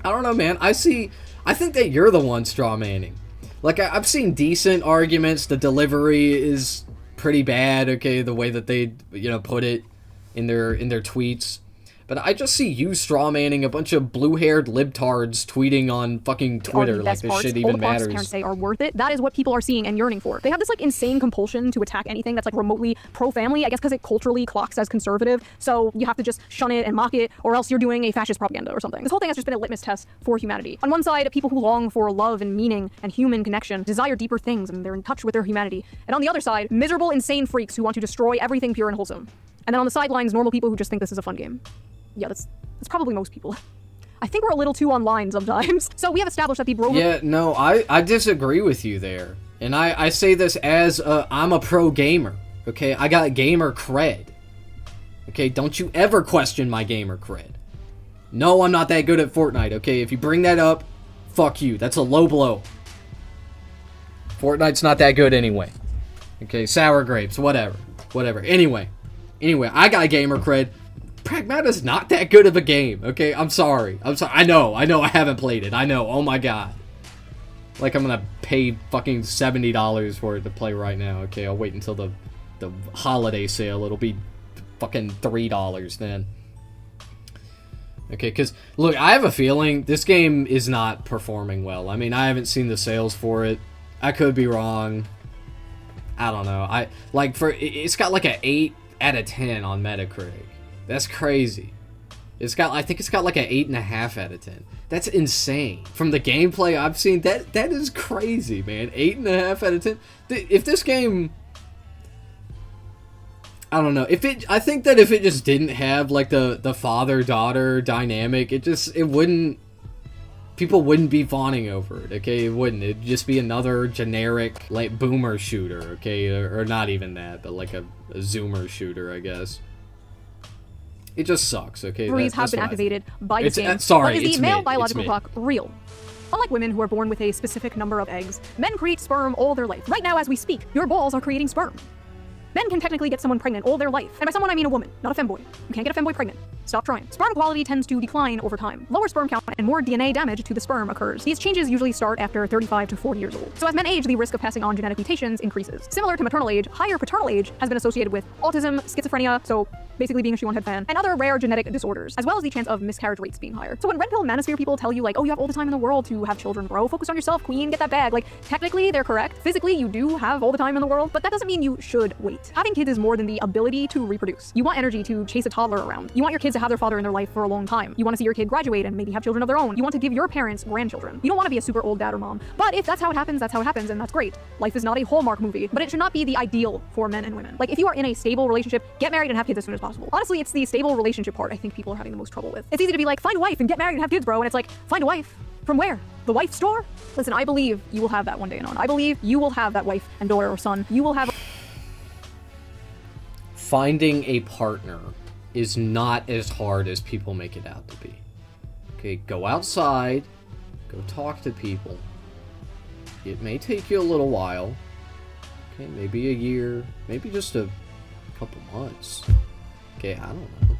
I don't know, man, I think that you're the one straw-manning. Like, I've seen decent arguments, the delivery is pretty bad, okay, the way that they, put it in their tweets. But I just see you strawmanning a bunch of blue-haired libtards tweeting on fucking Twitter like this shit even matters. All the parents say are worth it. That is what people are seeing and yearning for. They have this like insane compulsion to attack anything that's like remotely pro-family, I guess because it culturally clocks as conservative. So you have to just shun it and mock it, or else you're doing a fascist propaganda or something. This whole thing has just been a litmus test for humanity. On one side, people who long for love and meaning and human connection desire deeper things and they're in touch with their humanity. And on the other side, miserable, insane freaks who want to destroy everything pure and wholesome. And then on the sidelines, normal people who just think this is a fun game. Yeah, that's probably most people. I think we're a little too online sometimes. So we have established that the bro... Yeah, no, I disagree with you there. And I say this as I'm a pro gamer, okay? I got gamer cred. Okay, don't you ever question my gamer cred. No, I'm not that good at Fortnite, okay? If you bring that up, fuck you. That's a low blow. Fortnite's not that good anyway. Okay, sour grapes, whatever. Anyway, I got gamer cred. Pragmata's not that good of a game, okay? I'm sorry. I know I haven't played it. I know, oh my god. Like, I'm gonna pay fucking $70 for it to play right now, okay? I'll wait until the holiday sale. It'll be fucking $3 then. Okay, because, look, I have a feeling this game is not performing well. I mean, I haven't seen the sales for it. I could be wrong. I don't know. It's got like an 8 out of 10 on Metacritic. That's crazy. I think it's got like an 8.5 out of 10. That's insane. From the gameplay I've seen, that is crazy, man. 8.5 out of 10. If this game, I don't know. I think that if it just didn't have like the father-daughter dynamic, it wouldn't. People wouldn't be fawning over it, okay? It wouldn't. It'd just be another generic, like, boomer shooter, okay? Or not even that, but like a zoomer shooter, I guess. It just sucks, okay? Have been activated by this game. Sorry, but is the male biological clock real? Unlike women who are born with a specific number of eggs, men create sperm all their life. Right now, as we speak, your balls are creating sperm. Men can technically get someone pregnant all their life. And by someone, I mean a woman, not a femboy. You can't get a femboy pregnant. Stop trying. Sperm quality tends to decline over time. Lower sperm count and more DNA damage to the sperm occurs. These changes usually start after 35 to 40 years old. So as men age, the risk of passing on genetic mutations increases. Similar to maternal age, higher paternal age has been associated with autism, schizophrenia, so basically being a shoe on head fan, and other rare genetic disorders, as well as the chance of miscarriage rates being higher. So when red pill manosphere people tell you like, oh, you have all the time in the world to have children, bro, focus on yourself, queen, get that bag, like, technically they're correct. Physically, you do have all the time in the world, but that doesn't mean you should wait. Having kids is more than the ability to reproduce. You want energy to chase a toddler around. You want your kids to have their father in their life for a long time. You want to see your kid graduate and maybe have children of their own. You want to give your parents grandchildren. You don't want to be a super old dad or mom. But if that's how it happens, and that's great. Life is not a Hallmark movie, but it should not be the ideal for men and women. Like, if you are in a stable relationship, get married and have kids as soon as possible. Honestly, it's the stable relationship part I think people are having the most trouble with. It's easy to be like, find a wife and get married and have kids, bro, and it's like, find a wife? From where? The wife store? Listen, I believe you will have that one day, Anon. I believe you will have that wife and daughter or son. You will have... Finding a partner is not as hard as people make it out to be. Okay, go outside, go talk to people. It may take you a little while. Okay, maybe a year, maybe just a couple months. Okay, I don't know.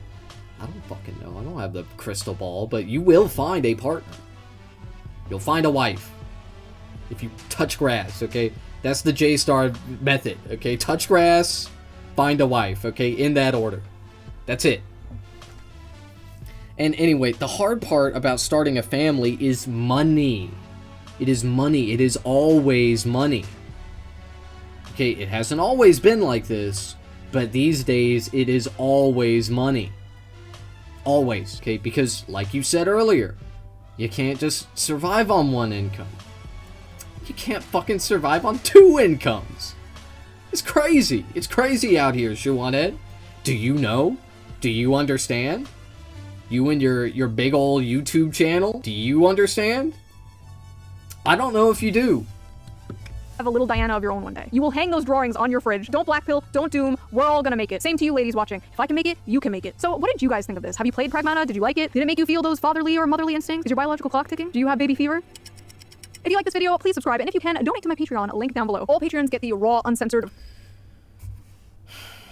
I don't fucking know. I don't have the crystal ball, but you will find a partner. You'll find a wife. If you touch grass, okay? That's the J-Star method, okay? Touch grass, find a wife, okay? In that order. That's it. And anyway, the hard part about starting a family is money. It is money. It is always money. Okay, it hasn't always been like this, but these days it is always money. Always, okay? Because, like you said earlier, you can't just survive on one income. You can't fucking survive on 2 incomes. It's crazy. It's crazy out here, Shuaned. Do you know? Do you understand? You and your big ol' YouTube channel? Do you understand? I don't know if you do. have a little Diana of your own one day. You will hang those drawings on your fridge. Don't blackpill, don't doom. We're all gonna make it. Same to you ladies watching. If I can make it, you can make it. So what did you guys think of this? Have you played Pragmata? Did you like it? Did it make you feel those fatherly or motherly instincts? Is your biological clock ticking? Do you have baby fever? If you like this video, please subscribe. And if you can, donate to my Patreon, link down below. All Patreons get the raw, uncensored.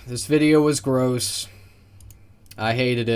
This video was gross. I hated it.